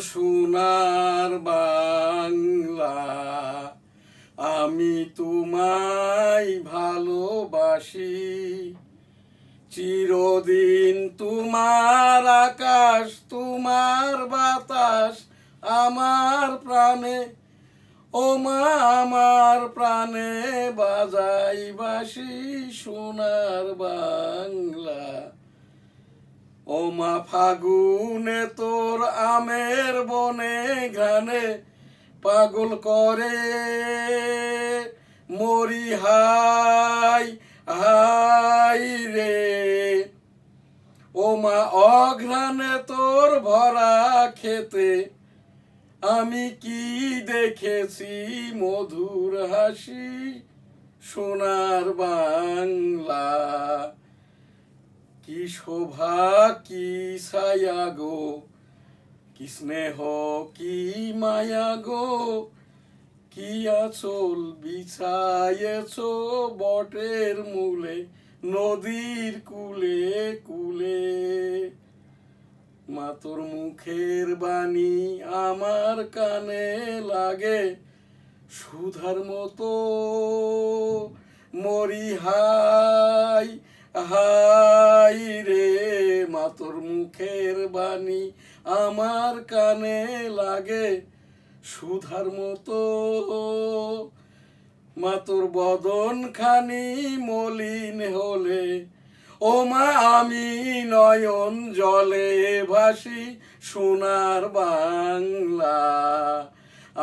সোনার বাংলা, আমি তোমায় ভালোবাসি। চিরদিন তোমার আকাশ, তোমার বাতাস আমার প্রাণে, ও মা আমার প্রাণে বাজাই বাঁশি সোনার বাংলা। ও মা ফাগুনে তোর আমের বনে ঘ্রাণে পাগল করে মরি হাই হাই রে। ও মা অঘ্রাণে তোর ভরা খেতে আমি কি দেখেছি মধুর হাসি সোনার বাংলা। কি শোভা কি ছায়া গো, কি স্নেহ কি মায়া গো, কি আঁচল বিছায়েছ বটের মূলে নদীর কুলে কুলে। মা তোর মুখের বাণী আমার কানে লাগে সুধার মতো, মরি হাই হাই রে। মা তোর মুখের বাণী আমার কানে লাগে সুধার মতো, মা তোর বদন খানি মলিন হলে, ও মা আমি নয়ন জলে ভাসি সোনার বাংলা।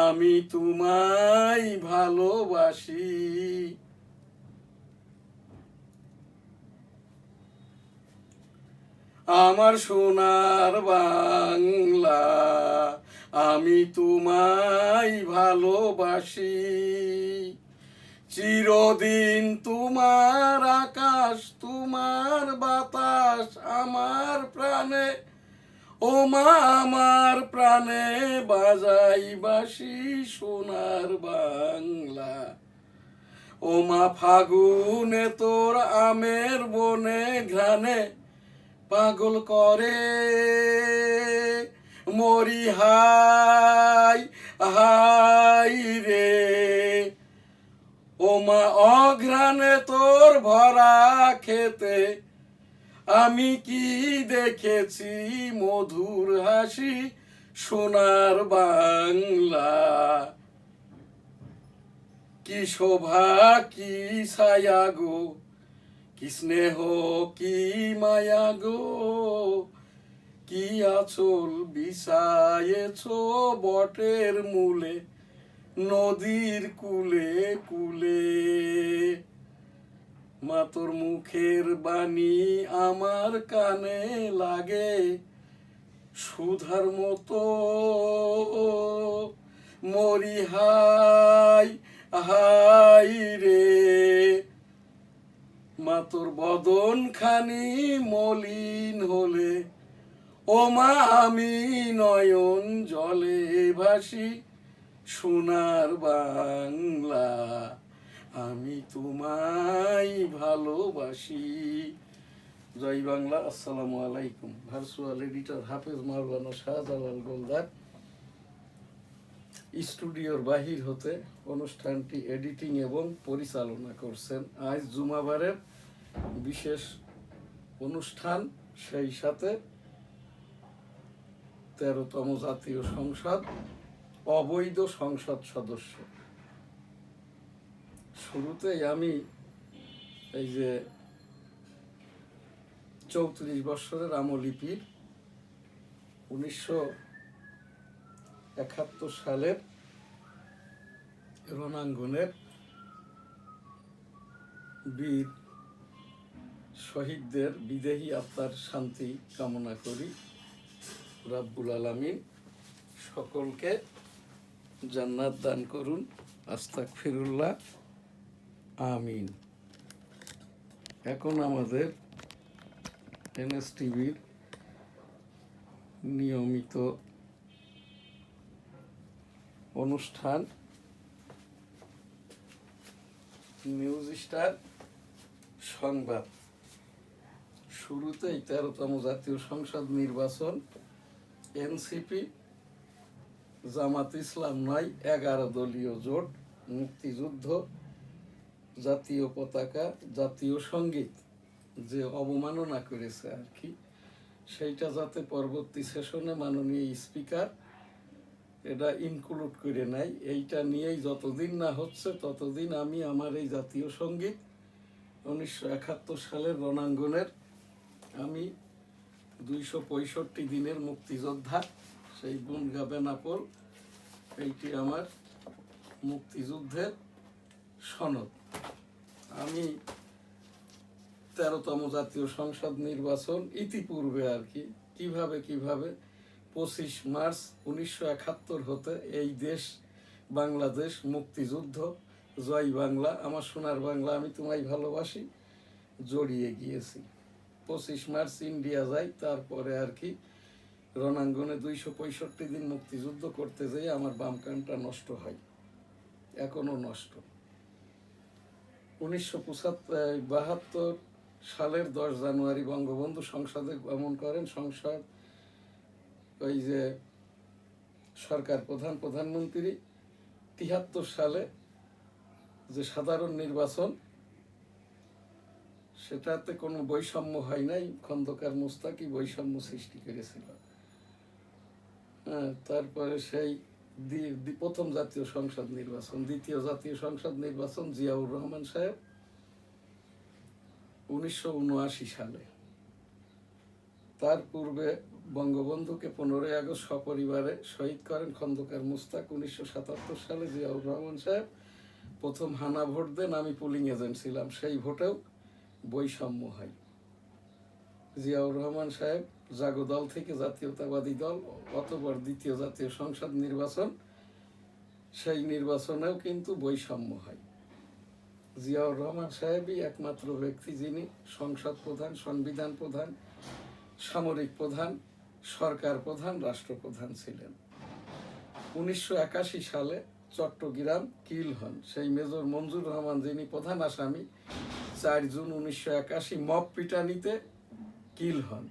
আমি তোমায় ভালোবাসি। আমার সোনার বাংলা, আমি তোমায় ভালোবাসি। চিরদিন তোমার আকাশ, তোমার বাতাস আমার প্রাণে, ও মা আমার প্রাণে বাজাই বাঁশি সোনার বাংলা। ও মা ফাগুনে তোর আমের বনে ঘ্রাণে পাগল করে মরি হাই হাই রে। ও মা অঘ্রাণে তোর ভরা খেতে আমি কি দেখেছি মধুর হাসি সোনার বাংলা। কি শোভা কি ছায়া গো, কি স্নেহ কি মায়া গো, কি আঁচল বিছায়েছ বটের মূলে নদীর কুলে কুলে। মা তোর মুখের বাণী আমার কানে লাগে সুধার মতো, মরি হাই হাই রে। মা তোর বদন খানি মলিন হলে, ও মা আমি নয়ন জলে ভাসি সোনার বাংলা। আমি তোমায় ভালোবাসি। জয় বাংলা। আসসালামু আলাইকুম। ভার্চুয়াল এডিটর হাফেজ মাওলানা শাহজালাল গোলদার স্টুডিওর বাহির হতে অনুষ্ঠানটি এডিটিং এবং পরিচালনা করছেন। আজ জুমাবারের বিশেষ অনুষ্ঠান, সেই সাথে 13তম জাতীয় সংসদ অবৈধ সংসদ সদস্য। শুরুতেই আমি এই যে 34 বছরের আমলিপির 1971 সালের রণাঙ্গনের বীর শহীদদের বিদেহী আত্মার শান্তি কামনা করি। রাব্বুল আলামিন সকলকে জান্নাত দান করুন। আস্তাগফিরুল্লাহ, আমিন। এখন আমাদের NSTVর নিয়মিত অনুষ্ঠান নিউজ স্টার সংবাদ। শুরুতেই 13তম জাতীয় সংসদ নির্বাচন, এনসিপি জামাত ইসলাম নয়, 11 দলীয় জোট মুক্তিযুদ্ধ, জাতীয় পতাকা, জাতীয় সঙ্গীত যে অবমাননা করেছে আর কি, সেইটা যাতে পরবর্তী সেশনে মাননীয় স্পিকার এটা ইনক্লুড করে নেয়, এইটা নিয়েই যতদিন না হচ্ছে ততদিন আমি আমার এই জাতীয় সঙ্গীত 1971 সালের রণাঙ্গনের আমি 265 দিনের মুক্তিযোদ্ধা, সেই বুনগা বেনাপোল, এইটি আমার মুক্তিযুদ্ধের সনদ। আমি 13তম জাতীয় সংসদ নির্বাচন ইতিপূর্বে আর কি কিভাবে 25 মার্চ 1971 হতে এই দেশ বাংলাদেশ মুক্তিযুদ্ধ, জয় বাংলা, আমার সোনার বাংলা, আমি তোমায় ভালোবাসি, জড়িয়ে গিয়েছি। 25 মার্চ ইন্ডিয়া যাই, তারপরে আর কি রণাঙ্গনে 265 দিন মুক্তিযুদ্ধ করতে যেয়ে আমার বাম কানটা নষ্ট হয়, এখনো নষ্ট। 1972 সালের 10 জানুয়ারি বঙ্গবন্ধু সংসদে গমন করেন। সংসদ ওই যে সরকার প্রধানমন্ত্রী। 73 সালে যে সাধারণ নির্বাচন, সেটাতে কোনো বৈষম্য হয় নাই, খন্দকার মুস্তাকি বৈষম্য সৃষ্টি করেছিল। তারপরে সেই প্রথম জাতীয় সংসদ নির্বাচন, দ্বিতীয় জাতীয় সংসদ নির্বাচন জিয়াউর রহমান সাহেব 1979 সালে। তার পূর্বে বঙ্গবন্ধুকে 15 আগস্ট সপরিবারে শহীদ করেন খন্দকার মুস্তাক। 1977 সালে জিয়াউর রহমান সাহেব প্রথম হানা ভোট দেন, আমি পুলিং এজেন্ট ছিলাম, সেই ভোটেও বৈষম্য হয়। জিয়াউর রহমান সাহেব জাগো দল থেকে জাতীয়তাবাদী দল, অতঃপর দ্বিতীয় জাতীয় সংসদ নির্বাচন, সেই নির্বাচনেও কিন্তু বৈষম্য হয়। জিয়াউর রহমান সাহেবই একমাত্র ব্যক্তি যিনি সংসদ প্রধান, সংবিধান প্রধান, সামরিক প্রধান, সরকার প্রধান, রাষ্ট্রপ্রধান ছিলেন। 1981 সালে চট্টগ্রাম কিল হন সেই মেজর মঞ্জুর রহমান, যিনি প্রধান আসামি। 4 জুন 1981 মব পিটানিতে কিল হন।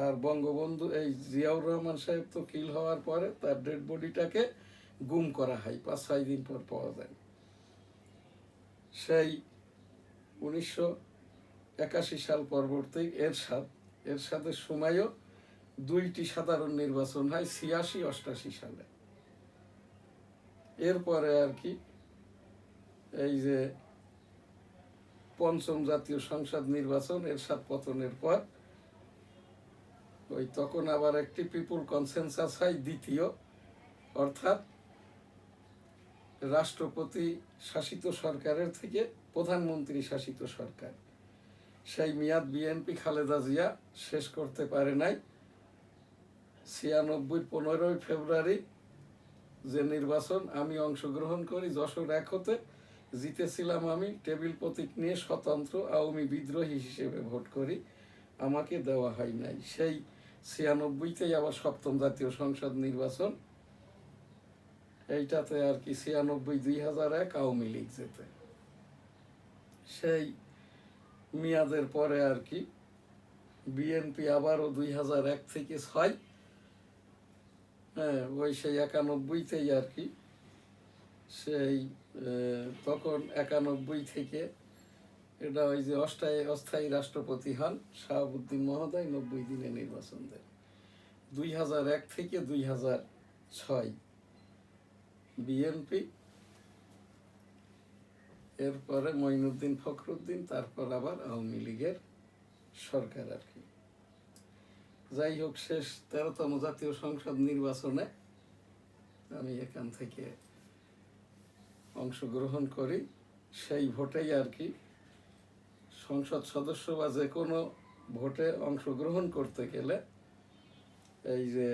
আর বঙ্গবন্ধু এই জিয়াউর রহমান সাহেব তো কিল হওয়ার পরে তার ডেড বডিটাকে গুম করা হয়, 5-6 দিন পর পাওয়া যায়। সেই 1981 সাল পরবর্তী এরশাদের সময়ও 2টি সাধারণ নির্বাচন হয়, 86-88 সালে। এরপরে আর কি এই যে পঞ্চম জাতীয় সংসদ নির্বাচন এরশাদ পতনের পর, ওই তখন আবার একটি পিপুল কনসেনসাস হয় দ্বিতীয়, অর্থাৎ রাষ্ট্রপতি শাসিত সরকারের থেকে প্রধানমন্ত্রী শাসিত সরকার। সেই মেয়াদ বিএনপি খালেদা জিয়া শেষ করতে পারে নাই। 96 15 ফেব্রুয়ারি যে নির্বাচন আমি অংশগ্রহণ করি, যশোর 1 হতে জিতেছিলাম আমি, টেবিল প্রতীক নিয়ে স্বতন্ত্র আওয়ামী বিদ্রোহী হিসেবে ভোট করি, আমাকে দেওয়া হয় নাই। সেই 96-তেই আবার 7ম জাতীয় সংসদ নির্বাচন, এইটাতে আর কি 96-2001 আওয়ামী লীগ যেতে। সেই মেয়াদের পরে আর কি বিএনপি আবারও 2001 থেকে 6, ওই সেই 91-তেই আর কি সেই তখন 91 থেকে এটা ওই যে অস্থায়ী রাষ্ট্রপতি হন শাহাবুদ্দিন মহোদয়, 90 দিনে নির্বাচন দেন। 2001 থেকে 2006 বিএনপি, এরপরে মঈনুদ্দিন ফখরুদ্দিন, তারপর আবার আওয়ামী লীগের সরকার আর কি। যাই হোক, শেষ 13তম জাতীয় সংসদ নির্বাচনে আমি এখান থেকে অংশগ্রহণ করি। সেই ভোটেই আর কি সংসদ সদস্য বা যে কোনো ভোটে অংশগ্রহণ করতে গেলে এই যে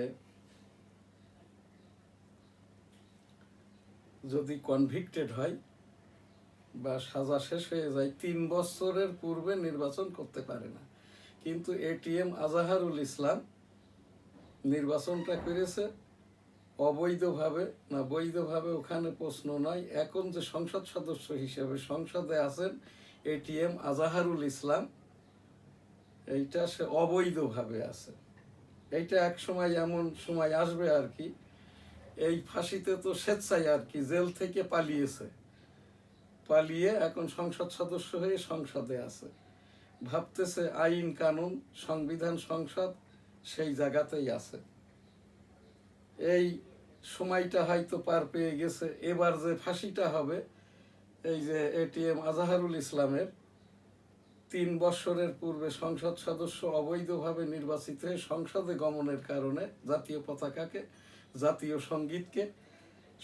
যদি কনভিক্টেড হয় বা সাজা শেষ হয়ে যায়, 3 বছরের পূর্বে নির্বাচন করতে পারে না। কিন্তু এটিএম আজাহারুল ইসলাম নির্বাচনটা করেছে অবৈধভাবে না বৈধভাবে, ওখানে প্রশ্ন নয়। এখন যে সংসদ সদস্য হিসেবে সংসদে আছেন এটিএম আজাহারুল ইসলাম, এইটা সে অবৈধভাবে আছে। এইটা এক সময় এমন সময় আসবে আর কি, এই ফাঁসিতে তো স্বেচ্ছায় আর কি জেল থেকে পালিয়ে এখন সংসদ সদস্য হয়ে সংসদে আছে, ভাবতেছে আইন কানুন সংবিধান সংসদ সেই জায়গাতেই আছে। এই সময়টা হয়তো পার পেয়ে গেছে। এবার যে ফাঁসিটা হবে, এই যে এটিএম আজহারুল ইসলামের 3 বছরের পূর্বে সংসদ সদস্য অবৈধভাবে নির্বাচিত হয়ে সংসদে গমনের কারণে জাতীয় পতাকাকে, জাতীয় সঙ্গীতকে,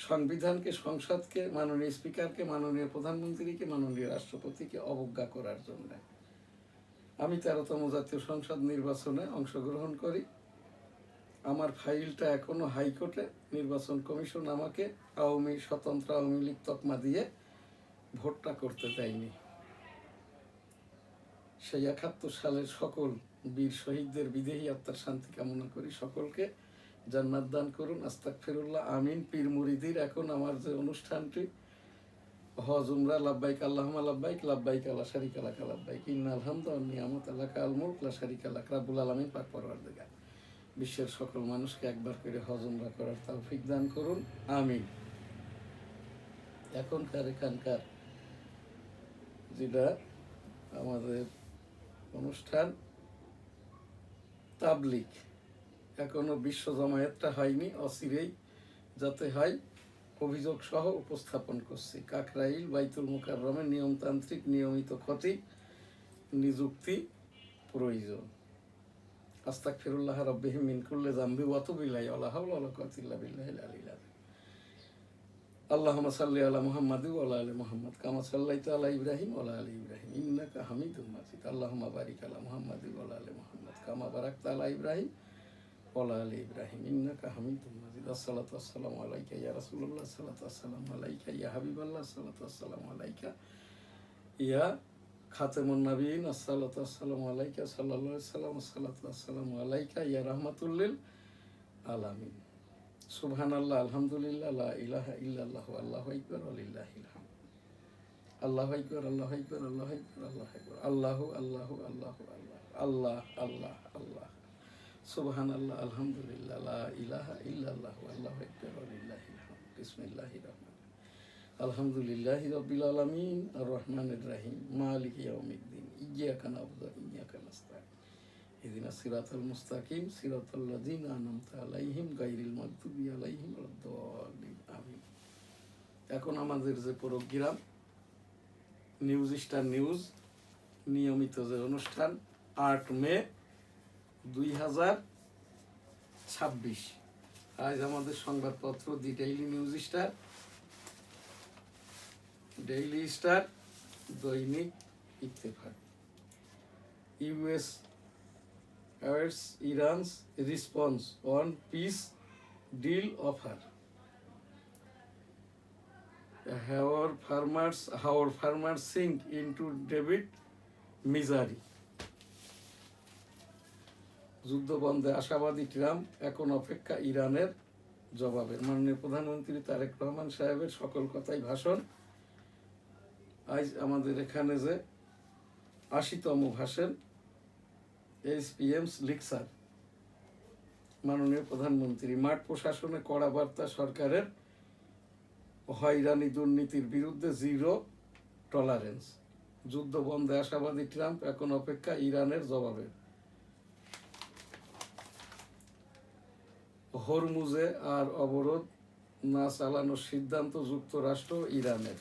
সংবিধানকে, সংসদকে, মাননীয় স্পিকারকে, মাননীয় প্রধানমন্ত্রীকে, মাননীয় রাষ্ট্রপতিকে অবজ্ঞা করার জন্য আমি 13তম জাতীয় সংসদ নির্বাচনে অংশগ্রহণ করি। আমার ফাইলটা এখনো হাইকোর্টে, নির্বাচন কমিশন আমাকে স্বতন্ত্র আওয়ামী লীগ তকমা দিয়ে ভোটটা করতে দেয়নি। সেই 71 সালের সকল বীর শহীদদের বিদেহী আত্মার শান্তি কামনা করি। সকলকে জান্নাত দান করুন, আস্তাগফিরুল্লাহ, আমিন। পীর মুরিদির এখন আমার যে অনুষ্ঠানটি হজ উমরা লাব্বাইক আল্লাহুম্মা লাব্বাইক, লাব্বাইক লা শারীকা লাক লাব্বাইক, ইন্নাল হামদা ওয়ান নি'মাতা লাকা আল মুলক লা শারীকা লাক, রাব্বুল আলামিন পাক পরওয়ারদিগার বিশ্বের সকল মানুষকে একবার করে হজ উমরা করার তৌফিক দান করুন, আমিন। এখানকার যেটা আমাদের অনুষ্ঠান তাবলিগ, এখনো বিশ্ব জমায়েতটা হয়নি, অচিরেই যাতে হয় অভিযোগ সহ উপস্থাপন করছি। কাকরাইল বাইতুল মুকাররমে নিয়মতান্ত্রিক নিয়মিত খতিব নিযুক্তি প্রয়োজন। আস্তাগফিরুল্লাহ রাব্বিহি মিন কুল্লি যামবি ওয়া আতুবু ইলাইহি ওয়া লা হাওলা ওয়া লা কুওয়াতা ইল্লা বিল্লাহিল আলিয়্যিল আযীম। আল্লাহুম্মা সাল্লি আলা মুহাম্মাদি ওয়া আলা আলি মুহাম্মাদ কামা সাল্লাইতা আলা ইব্রাহিম ওয়া আলা আলি ইব্রাহিম ইন্নাকা হামিদুম মাজিদ। আল্লাহুম্মা বারিক আলা মুহাম্মাদি ওয়া আলা আলি মুহাম্মাদ কামা বারাকতা আলা ইব্রাহিম ওয়া আলা আলি ইব্রাহিম ইন্নাকা হামিদুম মাজিদ। আসসালাতু ওয়াসসালামু আলাইকা ইয়া রাসূলুল্লাহ, আসসালাতু ওয়াসসালামু আলাইকা ইয়া হাবিবাল্লাহ, আসসালাতু ওয়াসসালামু আলাইকা ইয়া খাতেমুন নবীন, আসসালাতু ওয়াসসালামু আলাইকা সাল্লাল্লাহু আলাইহি ওয়াসাল্লাম, আসসালাতু ওয়াসসালামু আলাইকা ইয়া রাহমাতুল লিল আলামিন। সুবহানাল্লাহ, আলহামদুলিল্লাহ, লা ইলাহা ইল্লাল্লাহু, আল্লাহু আকবার, ওয়ালিল্লাহিল হামদ। আল্লাহু আকবার, আল্লাহু আকবার, আল্লাহু আকবার, আল্লাহু আকবার, আল্লাহু আল্লাহু আল্লাহু আল্লাহ, আল্লাহ আল্লাহ আল্লাহ। সুবহানাল্লাহ, আলহামদুলিল্লাহ, লা ইলাহা ইল্লাল্লাহু, আল্লাহু আকবার, ওয়ালিল্লাহিল হামদ। বিসমিল্লাহির রহমানির রহিম। আলহামদুলিল্লাহি রাব্বিল আলামিন, আর রহমানির রহিম, মালিকি ইয়াউমিদ্দিন, ইয়্যাকা না'বুদু ওয়া ইয়্যাকা নাস্তাঈন, ইহদিনাস সিরাতাল মুস্তাকিম, সিরাতাল লাযিনা আন'আমতা আলাইহিম গায়রিল মাগদুবি আলাইহিম ওয়ালাদ-দাল্লিন, আমিন। এখন আমাদের যে প্রোগ্রাম নিউজ স্টার নিউজ নিয়মিত যে অনুষ্ঠান 8 মে 2026, আজ আমাদের সংবাদপত্র the daily news star, daily star, দৈনিক Ittefaq. US urges Iran's response on peace deal offer. Our farmers sink into debt misery. যুদ্ধবন্ধে আশাবাদী ট্রাম্প, এখন অপেক্ষা ইরানের জবাবের। মাননীয় প্রধানমন্ত্রী তারেক রহমান সাহেবের সকল কথাই ভাষণ। আজ আমাদের এখানে যে 80তম ভাষণ SPM's লেকচার, মাননীয় প্রধানমন্ত্রী। মাঠ প্রশাসনে কড়া বার্তা সরকারের, হয়রানি দুর্নীতির বিরুদ্ধে জিরো টলারেন্স। যুদ্ধ বন্ধে আশাবাদী ট্রাম্প, এখন অপেক্ষা ইরানের জবাবের। হরমুজে আর অবরোধ না চালানোর সিদ্ধান্ত যুক্তরাষ্ট্র ইরানের।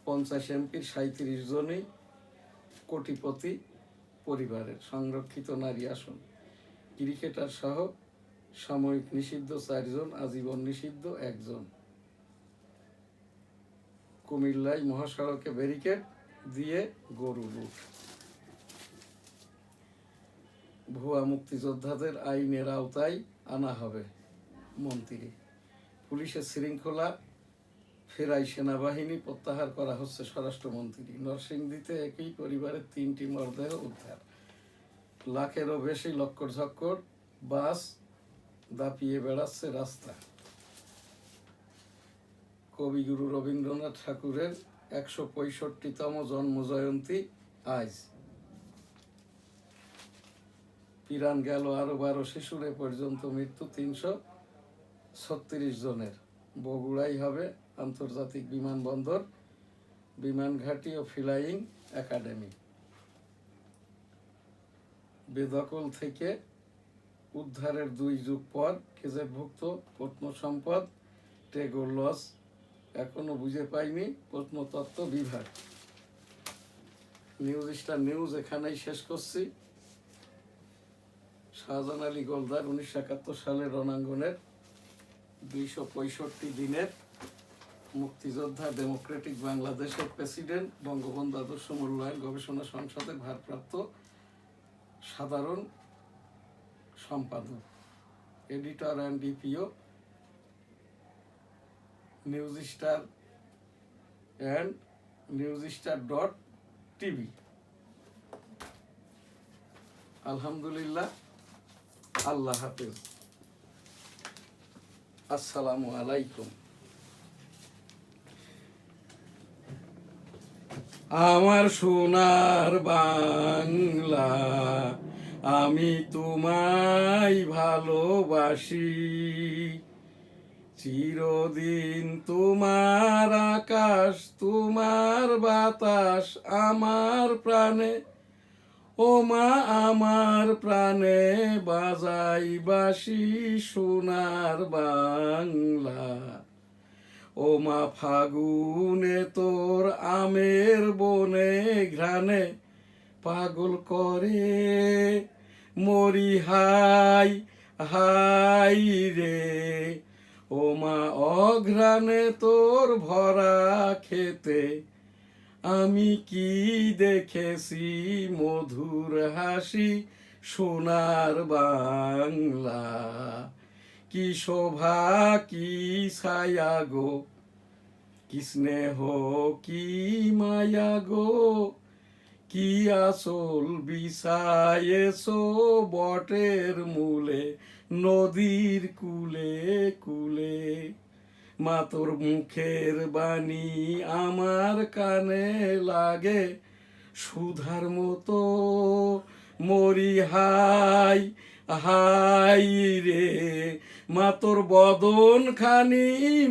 50 এমপির 37 জনই কোটিপতি পরিবারের। সংরক্ষিত নারী আসন। ক্রিকেটার সহ সাময়িক নিষিদ্ধ 4 জন, আজীবন নিষিদ্ধ 1 জন। কুমিল্লায় মহাসড়কে ব্যারিকেড দিয়ে গরু লুট। ভুয়া মুক্তিযোদ্ধাদের আইনের আওতায় আনা হবে মন্ত্রী। পুলিশের শৃঙ্খলা ফেরাই সেনাবাহিনী, প্রত্যাহার করা হচ্ছে স্বরাষ্ট্রমন্ত্রী। নরসিংদীতে একই পরিবারের 3টি মরদেহ উদ্ধার। লাখেরও বেশি লক্কর ঝক্কর বাস দাপিয়ে বেড়াচ্ছে রাস্তা। কবিগুরু রবীন্দ্রনাথ ঠাকুরের 165তম জন্মজয়ন্তী আজ। পিরান গেল আরো 12 শিশুর, এ পর্যন্ত মৃত্যু 300 36 জনের। বগুড়াই হবে আন্তর্জাতিক বিমানবন্দর, বিমান ঘাঁটি ও ফ্লাইং একাডেমি। বেদখল থেকে উদ্ধারের 2 যুগ পর গেজেটভুক্ত প্রত্নসম্পদ টেগোর লজ এখনো বুঝে পায়নি প্রত্নতত্ত্ব বিভাগ। নিউজ স্টার নিউজ এখানেই শেষ করছি। শাহজাহান আলী গোলদার 1971 সালের রণাঙ্গনের 265 দিনের মুক্তিযোদ্ধা, ডেমোক্রেটিক বাংলাদেশের প্রেসিডেন্ট, বঙ্গবন্ধু আদর্শ মূল্যায়ন গবেষণা সংসদের ভারপ্রাপ্ত সাধারণ সম্পাদক, editor and DPO, news star and newsstar.tv। আলহামদুলিল্লাহ, আল্লাহ হাফেজ, আসসালামু আলাইকুম। আমার সোনার বাংলা, আমি তোমায় ভালোবাসি, চিরদিন তোমার আকাশ তোমার বাতাস আমার প্রাণে, ও মা আমার প্রাণে বাজাই বাঁশি সোনার বাংলা। ও মা ফাগুনে তোর আমের বনে ঘ্রাণে পাগল করে মরি হাই হাই রে। ও মা অঘ্রাণে তোর ভরা খেতে আমি কি দেখেছি মধুর হাসি সোনার বাংলা। কি শোভা কি ছায়া গো, কি স্নেহ কি মায়া গো, কি আসল বিছায়েছো বটের মূলে নদীর কুলে কুলে। মা তোর মুখের বাণী আমার কানে লাগে সুধার মতো, মরি হাই হাই রে। মা তোর বদন খানি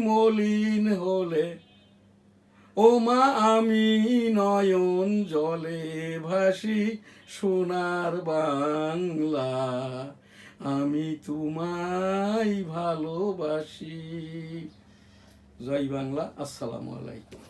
মলিন হলে, ও মা আমি নয়ন জলে ভাসি সোনার বাংলা। আমি তোমায় ভালোবাসি। জয় বাংলা, আসসালামু আলাইকুম।